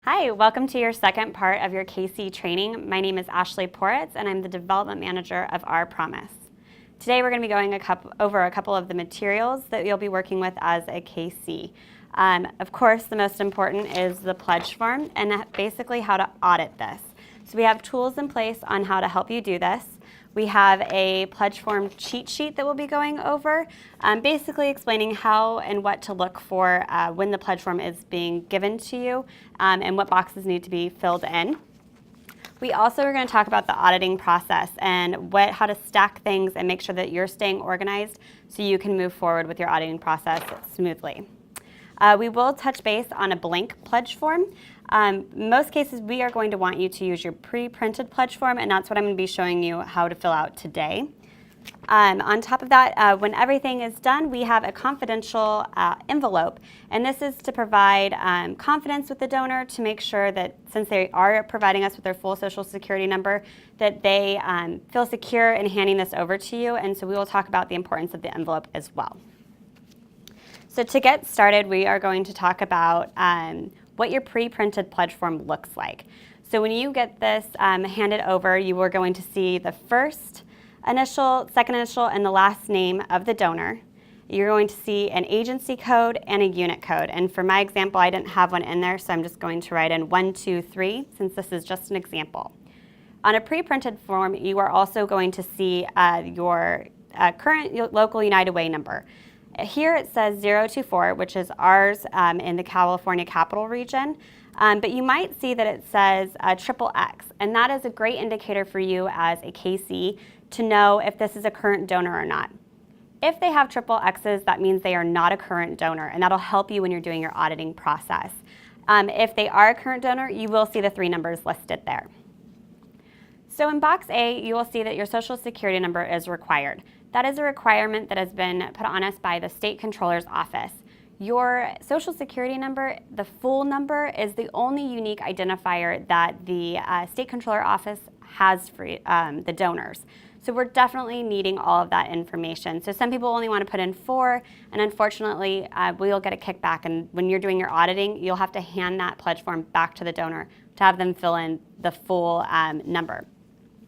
Hi, welcome to your second part of your KC training. My name is Ashley Poritz, and I'm the Development Manager of Our Promise. Today we're going to be going over a couple of the materials that you'll be working with as a KC. Of course, the most important is the pledge form and basically how to audit this. So we have tools in place on how to help you do this. We have a pledge form cheat sheet that we'll be going over, basically explaining how and what to look for when the pledge form is being given to you and what boxes need to be filled in. We also are going to talk about the auditing process and how to stack things and make sure that you're staying organized so you can move forward with your auditing process smoothly. We will touch base on a blank pledge form. Most cases, we are going to want you to use your pre-printed pledge form, and that's what I'm going to be showing you how to fill out today. On top of that, when everything is done, we have a confidential envelope, and this is to provide confidence with the donor to make sure that since they are providing us with their full social security number, that they feel secure in handing this over to you, and so we will talk about the importance of the envelope as well. So to get started, we are going to talk about what your pre-printed pledge form looks like. So when you get this handed over, you are going to see the first initial, second initial, and the last name of the donor. You're going to see an agency code and a unit code. And for my example, I didn't have one in there, so I'm just going to write in 123, since this is just an example. On a pre-printed form, you are also going to see your current local United Way number. Here it says 024, which is ours in the California Capital Region, but you might see that it says XXX, and that is a great indicator for you as a KC to know if this is a current donor or not. If they have XXXs, that means they are not a current donor, and that'll help you when you're doing your auditing process. If they are a current donor, you will see the 3 numbers listed there. So in box A, you will see that your social security number is required. That is a requirement that has been put on us by the State Controller's Office. Your social security number, the full number, is the only unique identifier that the State Controller Office has for the donors. So we're definitely needing all of that information. So some people only want to put in 4, and unfortunately, we'll get a kickback. And when you're doing your auditing, you'll have to hand that pledge form back to the donor to have them fill in the full number.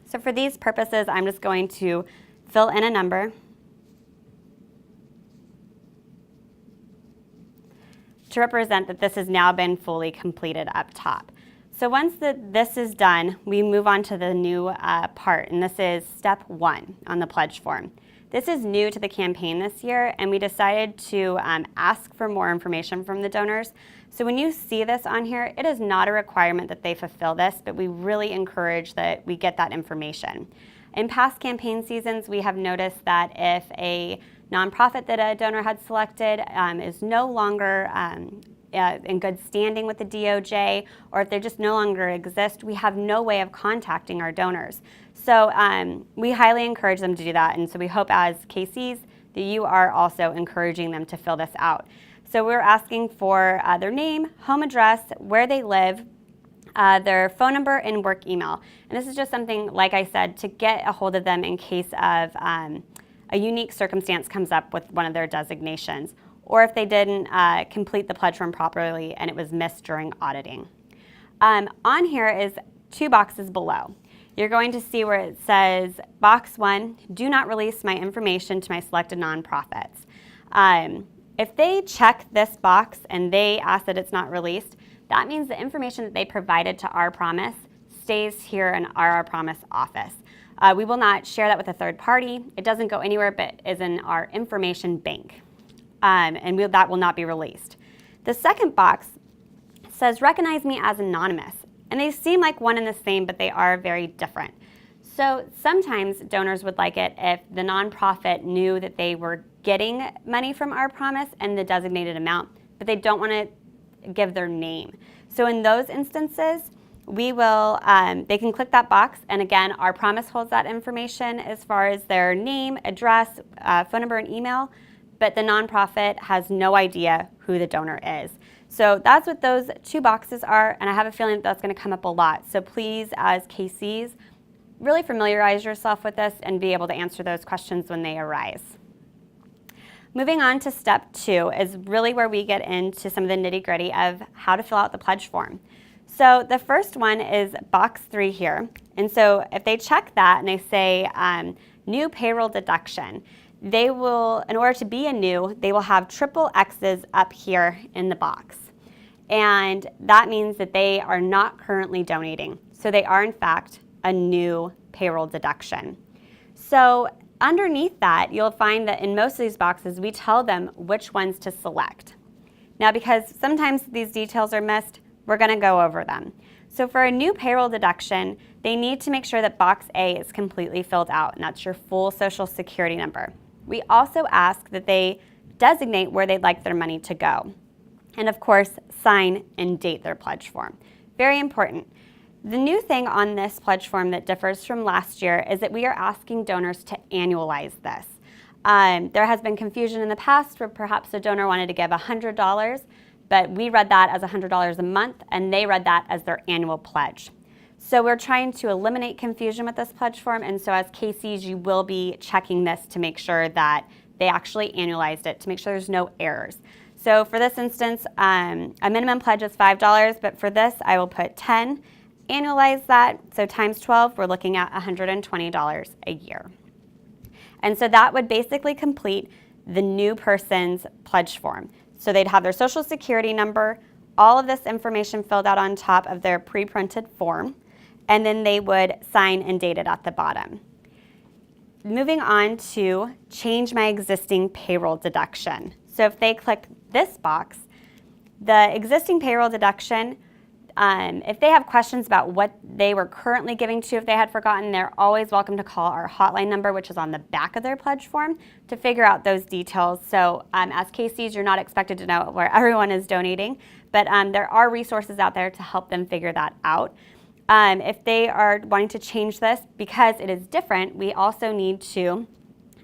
So for these purposes, I'm just going to fill in a number to represent that this has now been fully completed up top. So once this is done, we move on to the new part, and this is step 1 on the pledge form. This is new to the campaign this year, and we decided to ask for more information from the donors. So when you see this on here, it is not a requirement that they fulfill this, but we really encourage that we get that information. In past campaign seasons, we have noticed that if a nonprofit that a donor had selected is no longer in good standing with the DOJ, or if they just no longer exist, we have no way of contacting our donors. So we highly encourage them to do that, and so we hope as KCs that you are also encouraging them to fill this out. So we're asking for their name, home address, where they live, their phone number, and work email. And this is just something, like I said, to get a hold of them in case of a unique circumstance comes up with one of their designations, or if they didn't complete the pledge form properly and it was missed during auditing. On here is 2 boxes below. You're going to see where it says, box 1, do not release my information to my selected nonprofits. If they check this box and they ask that it's not released, that means the information that they provided to Our Promise stays here in our Promise office. We will not share that with a third party. It doesn't go anywhere but is in our information bank, and that will not be released. The second box says, recognize me as anonymous, and they seem like one and the same, but they are very different. So sometimes donors would like it if the nonprofit knew that they were getting money from Our Promise and the designated amount, but they don't want to give their name. So in those instances, we will, they can click that box, and again, Our Promise holds that information as far as their name, address, phone number, and email, but the nonprofit has no idea who the donor is. So that's what those 2 boxes are, and I have a feeling that that's going to come up a lot. So please, as KCs, really familiarize yourself with this and be able to answer those questions when they arise. Moving on to step 2 is really where we get into some of the nitty-gritty of how to fill out the pledge form. So the first one is box 3 here. And so if they check that and they say new payroll deduction, they will, in order to be a new, they will have triple X's up here in the box. And that means that they are not currently donating. So they are in fact a new payroll deduction. So underneath that, you'll find that in most of these boxes, we tell them which ones to select. Now, because sometimes these details are missed, we're going to go over them. So for a new payroll deduction, they need to make sure that box A is completely filled out, and that's your full Social Security number. We also ask that they designate where they'd like their money to go. And of course, sign and date their pledge form. Very important. The new thing on this pledge form that differs from last year is that we are asking donors to annualize this. There has been confusion in the past where perhaps a donor wanted to give $100, but we read that as $100 a month, and they read that as their annual pledge. So we're trying to eliminate confusion with this pledge form, and so as KCs, you will be checking this to make sure that they actually annualized it, to make sure there's no errors. So for this instance, a minimum pledge is $5, but for this, I will put 10. Annualize that, so times 12, we're looking at $120 a year. And so that would basically complete the new person's pledge form. So they'd have their Social Security number, all of this information filled out on top of their pre-printed form, and then they would sign and date it at the bottom. Moving on to change my existing payroll deduction. So if they click this box, the existing payroll deduction, if they have questions about what they were currently giving to, if they had forgotten, they're always welcome to call our hotline number, which is on the back of their pledge form, to figure out those details. So as KCs, you're not expected to know where everyone is donating, but there are resources out there to help them figure that out. If they are wanting to change this, because it is different, we also need to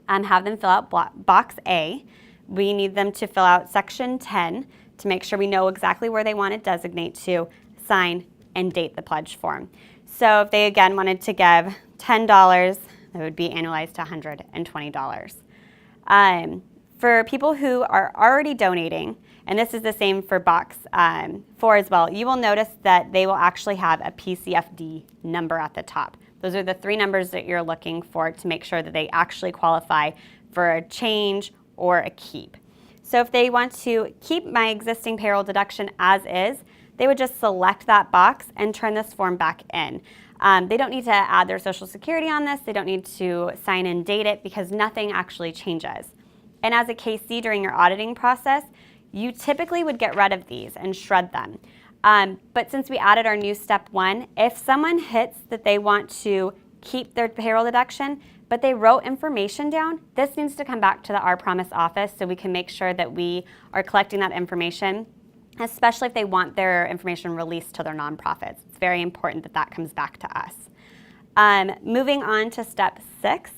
have them fill out box A. We need them to fill out section 10 to make sure we know exactly where they want to designate to, sign, and date the pledge form. So if they again wanted to give $10, it would be annualized to $120. For people who are already donating, and this is the same for box 4 as well, you will notice that they will actually have a PCFD number at the top. Those are the 3 numbers that you're looking for to make sure that they actually qualify for a change or a keep. So if they want to keep my existing payroll deduction as is, they would just select that box and turn this form back in. They don't need to add their Social Security on this. They don't need to sign and date it because nothing actually changes. And as a KC during your auditing process, you typically would get rid of these and shred them. But since we added our new step 1, if someone hits that they want to keep their payroll deduction, but they wrote information down, this needs to come back to the Our Promise office so we can make sure that we are collecting that information, especially if they want their information released to their nonprofits. It's very important that that comes back to us. Moving on to step 6,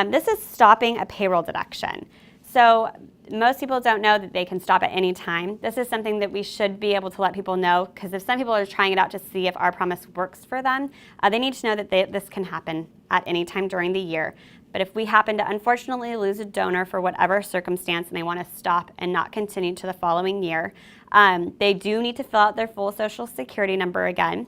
this is stopping a payroll deduction. So most people don't know that they can stop at any time. This is something that we should be able to let people know, because if some people are trying it out to see if Our Promise works for them, they need to know that this can happen at any time during the year. But if we happen to unfortunately lose a donor for whatever circumstance and they want to stop and not continue to the following year, they do need to fill out their full Social Security number again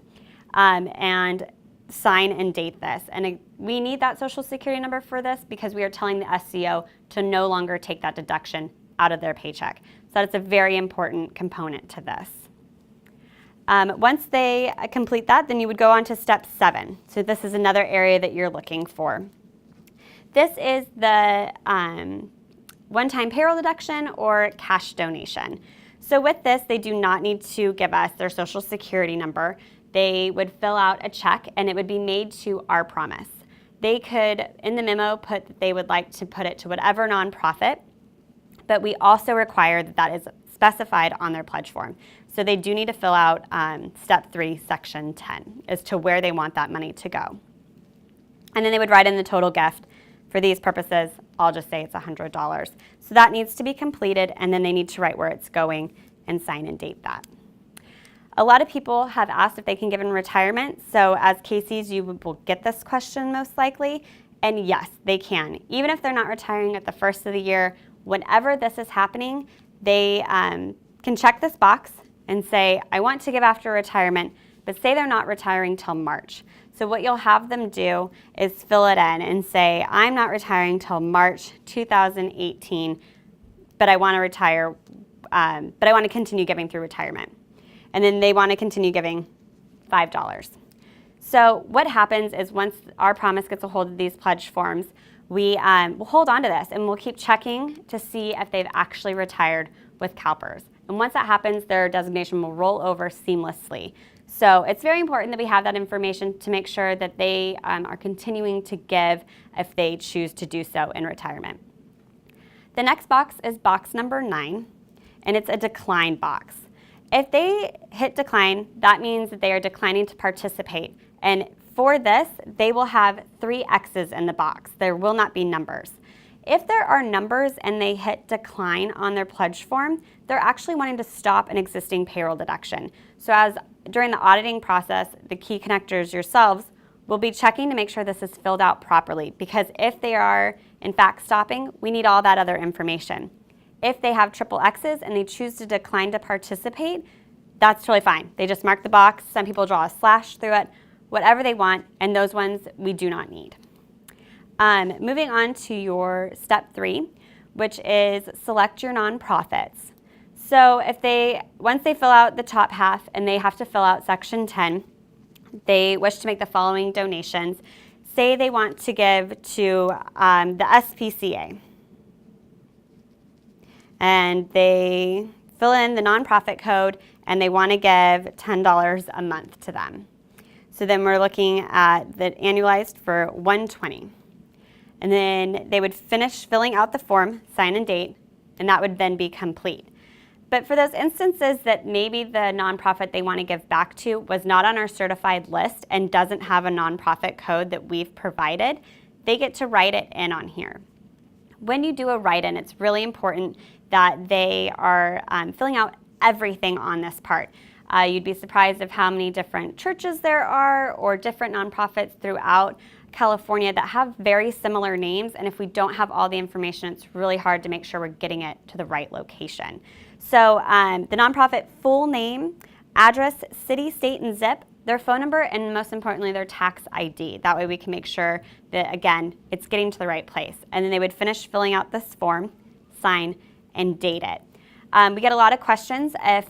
and sign and date this. And we need that Social Security number for this because we are telling the SCO to no longer take that deduction out of their paycheck. So that's a very important component to this. Once they complete that, then you would go on to step 7. So this is another area that you're looking for. This is the one-time payroll deduction or cash donation. So with this, they do not need to give us their Social Security number. They would fill out a check and it would be made to Our Promise. They could, in the memo, put that they would like to put it to whatever nonprofit, but we also require that that is specified on their pledge form. So they do need to fill out step 3, section 10, as to where they want that money to go. And then they would write in the total gift. For these purposes, I'll just say it's $100. So that needs to be completed, and then they need to write where it's going and sign and date that. A lot of people have asked if they can give in retirement. So as KCs, you will get this question most likely. And yes, they can. Even if they're not retiring at the first of the year, whenever this is happening, they can check this box and say, I want to give after retirement, but say they're not retiring till March. So what you'll have them do is fill it in and say, I'm not retiring till March 2018, but I want to retire, but I want to continue giving through retirement. And then they want to continue giving $5. So what happens is once Our Promise gets a hold of these pledge forms, we'll hold on to this and we'll keep checking to see if they've actually retired with CalPERS. And once that happens, their designation will roll over seamlessly. So it's very important that we have that information to make sure that they are continuing to give if they choose to do so in retirement. The next box is box number 9, and it's a decline box. If they hit decline, that means that they are declining to participate. And for this, they will have 3 X's in the box. There will not be numbers. If there are numbers and they hit decline on their pledge form, they're actually wanting to stop an existing payroll deduction. So during the auditing process, the key connectors yourselves will be checking to make sure this is filled out properly, because if they are in fact stopping, we need all that other information. If they have triple X's and they choose to decline to participate, that's totally fine. They just mark the box. Some people draw a slash through it, whatever they want, and those ones we do not need. Moving on to your step 3, which is select your nonprofits. So once they fill out the top half and they have to fill out section 10, they wish to make the following donations. Say they want to give to the SPCA, and they fill in the nonprofit code and they want to give $10 a month to them. So then we're looking at the annualized for $120. And then they would finish filling out the form, sign and date, and that would then be complete. But for those instances that maybe the nonprofit they want to give back to was not on our certified list and doesn't have a nonprofit code that we've provided, they get to write it in on here. When you do a write-in, it's really important that they are filling out everything on this part. You'd be surprised of how many different churches there are or different nonprofits throughout California that have very similar names, and if we don't have all the information, it's really hard to make sure we're getting it to the right location. So the nonprofit full name, address, city, state, and zip, their phone number, and most importantly, their tax ID. That way we can make sure that, again, it's getting to the right place. And then they would finish filling out this form, sign, and date it. We get a lot of questions if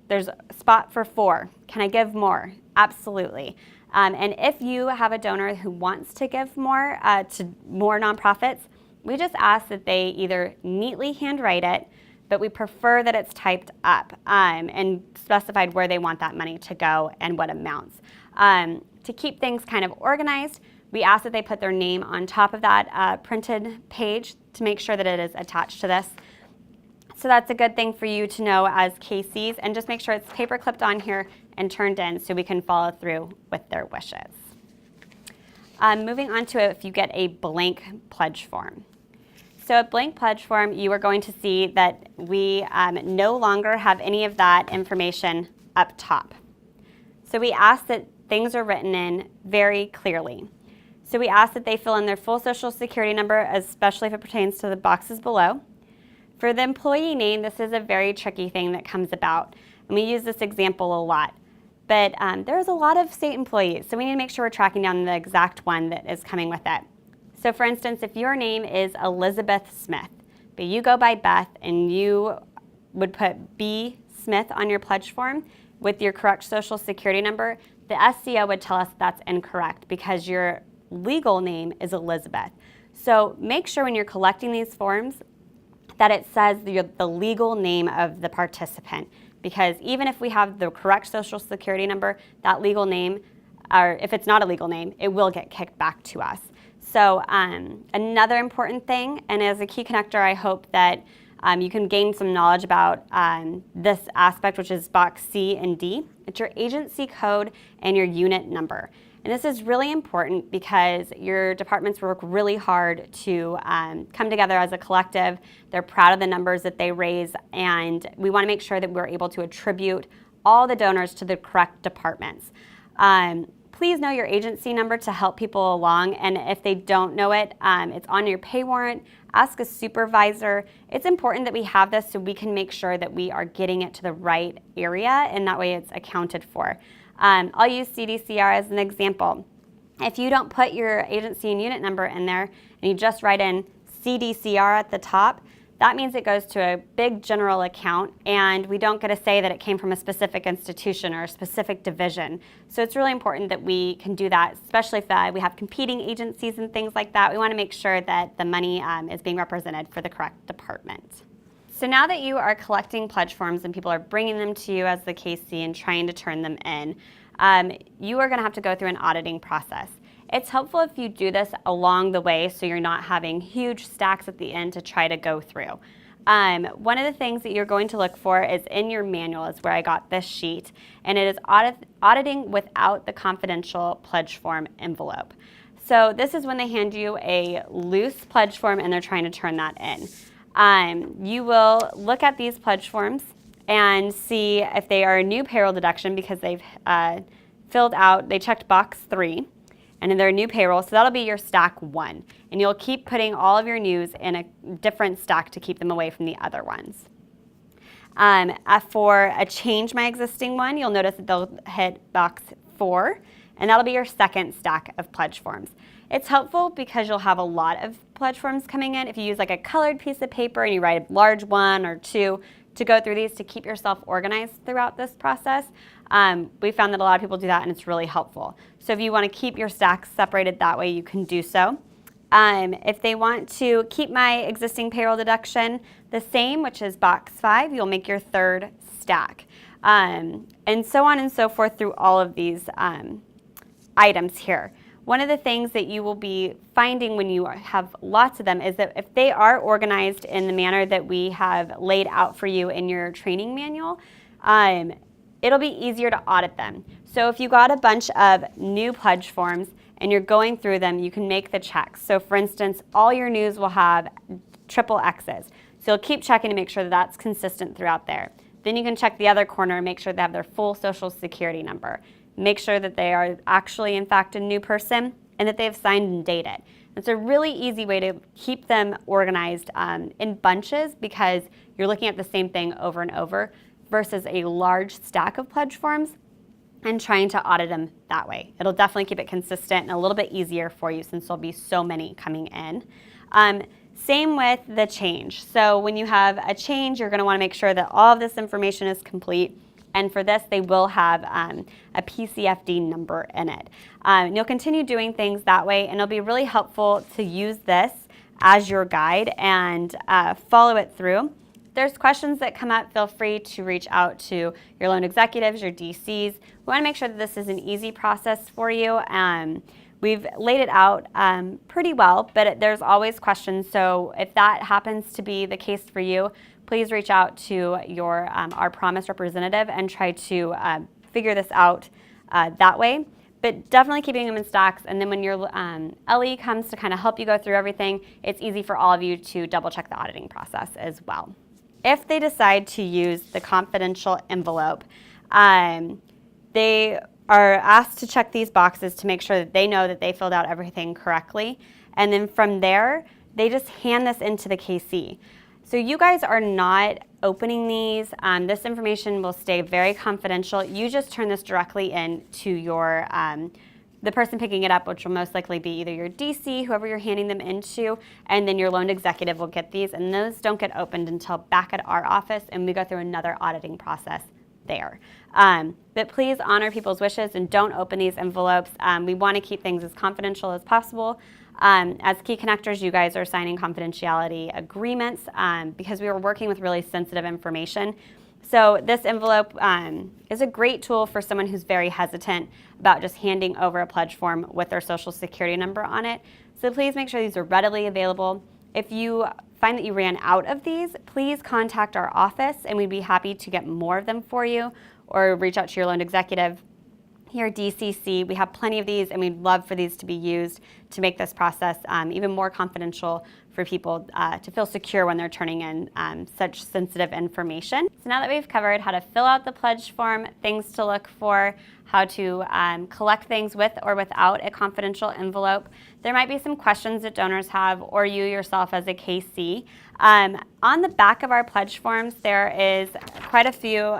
there's a spot for 4. Can I give more? Absolutely. And if you have a donor who wants to give more to more nonprofits, we just ask that they either neatly handwrite it, but we prefer that it's typed up and specified where they want that money to go and what amounts. To keep things kind of organized, we ask that they put their name on top of that printed page to make sure that it is attached to this. So that's a good thing for you to know as KCs, and just make sure it's paper clipped on here and turned in so we can follow through with their wishes. Moving on to if you get a blank pledge form. So a blank pledge form, you are going to see that we no longer have any of that information up top. So we ask that things are written in very clearly. So we ask that they fill in their full social security number, especially if it pertains to the boxes below. For the employee name, this is a very tricky thing that comes about, and we use this example a lot. But there's a lot of state employees, so we need to make sure we're tracking down the exact one that is coming with it. So for instance, if your name is Elizabeth Smith, but you go by Beth and you would put B. Smith on your pledge form with your correct social security number, the SCO would tell us that's incorrect because your legal name is Elizabeth. So make sure when you're collecting these forms that it says the legal name of the participant, because even if we have the correct social security number, that legal name, or if it's not a legal name, it will get kicked back to us. So another important thing, and as a key connector, I hope that you can gain some knowledge about this aspect, which is box C and D. It's your agency code and your unit number. And this is really important because your departments work really hard to come together as a collective. They're proud of the numbers that they raise, and we want to make sure that we're able to attribute all the donors to the correct departments. Please know your agency number to help people along, and if they don't know it, it's on your pay warrant. Ask a supervisor. It's important that we have this so we can make sure that we are getting it to the right area, and that way it's accounted for. I'll use CDCR as an example. If you don't put your agency and unit number in there and you just write in CDCR at the top, that means it goes to a big general account and we don't get to say that it came from a specific institution or a specific division. So it's really important that we can do that, especially if we have competing agencies and things like that. We want to make sure that the money is being represented for the correct department. So now that you are collecting pledge forms and people are bringing them to you as the KC and trying to turn them in, you are going to have to go through an auditing process. It's helpful if you do this along the way so you're not having huge stacks at the end to try to go through. One of the things that you're going to look for is in your manual is where I got this sheet, and it is auditing without the confidential pledge form envelope. So this is when they hand you a loose pledge form and they're trying to turn that in. You will look at these pledge forms and see if they are a new payroll deduction because they've they checked box 3. And in their new payroll, so that'll be your stack 1. And you'll keep putting all of your news in a different stack to keep them away from the other ones. For a change my existing one, you'll notice that they'll hit box 4, and that'll be your second stack of pledge forms. It's helpful because you'll have a lot of pledge forms coming in. If you use like a colored piece of paper and you write a large 1 or 2 to go through these to keep yourself organized throughout this process, we found that a lot of people do that and it's really helpful. So if you want to keep your stacks separated that way, you can do so. If they want to keep my existing payroll deduction the same, which is box 5, you'll make your third stack. And so on and so forth through all of these items here. One of the things that you will be finding when you have lots of them is that if they are organized in the manner that we have laid out for you in your training manual, it'll be easier to audit them. So if you got a bunch of new pledge forms and you're going through them, you can make the checks. So for instance, all your news will have triple X's. So you'll keep checking to make sure that that's consistent throughout there. Then you can check the other corner and make sure they have their full social security number. Make sure that they are actually, in fact, a new person and that they've signed and dated. It's a really easy way to keep them organized in bunches because you're looking at the same thing over and over versus a large stack of pledge forms and trying to audit them that way. It'll definitely keep it consistent and a little bit easier for you since there'll be so many coming in. Same with the change. So when you have a change, you're going to want to make sure that all of this information is complete. And for this, they will have a PCFD number in it. And you'll continue doing things that way, and it'll be really helpful to use this as your guide and follow it through. If there's questions that come up, feel free to reach out to your loan executives, your DCs. We want to make sure that this is an easy process for you. We've laid it out pretty well, but there's always questions. So if that happens to be the case for you, please reach out to your Our Promise representative and try to figure this out that way. But definitely keeping them in stacks, and then when your LE comes to kind of help you go through everything, it's easy for all of you to double check the auditing process as well. If they decide to use the confidential envelope, they are asked to check these boxes to make sure that they know that they filled out everything correctly. And then from there, they just hand this into the KC. So you guys are not opening these. This information will stay very confidential. You just turn this directly in to your the person picking it up, which will most likely be either your DC, whoever you're handing them into, and then your loan executive will get these. And those don't get opened until back at our office, and we go through another auditing process there. But please honor people's wishes and don't open these envelopes. We want to keep things as confidential as possible. As key connectors, you guys are signing confidentiality agreements because we were working with really sensitive information. So this envelope is a great tool for someone who's very hesitant about just handing over a pledge form with their social security number on it. So please make sure these are readily available. If you find that you ran out of these, please contact our office and we'd be happy to get more of them for you, or reach out to your loan executive. Here at DCC, we have plenty of these and we'd love for these to be used to make this process even more confidential for people to feel secure when they're turning in such sensitive information. So now that we've covered how to fill out the pledge form, things to look for, how to collect things with or without a confidential envelope, there might be some questions that donors have or you yourself as a KC. On the back of our pledge forms, there is quite a few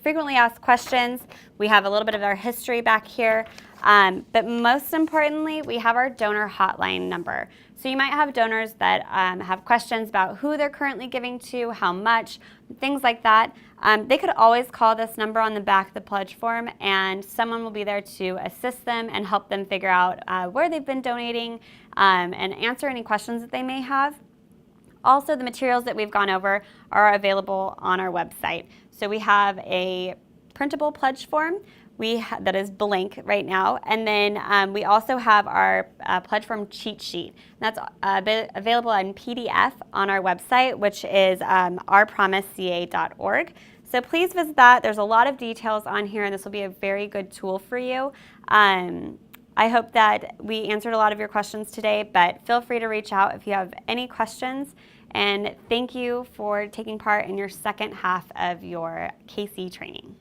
frequently asked questions. We have a little bit of our history back here. But most importantly, we have our donor hotline number. So you might have donors that have questions about who they're currently giving to, how much, things like that. They could always call this number on the back of the pledge form, and someone will be there to assist them and help them figure out where they've been donating and answer any questions that they may have. Also, the materials that we've gone over are available on our website. So we have a printable pledge form that is blank right now, and then we also have our pledge form cheat sheet. That's available in PDF on our website, which is ourpromiseca.org. So please visit that. There's a lot of details on here, and this will be a very good tool for you. I hope that we answered a lot of your questions today, but feel free to reach out if you have any questions. And thank you for taking part in your second half of your KC training.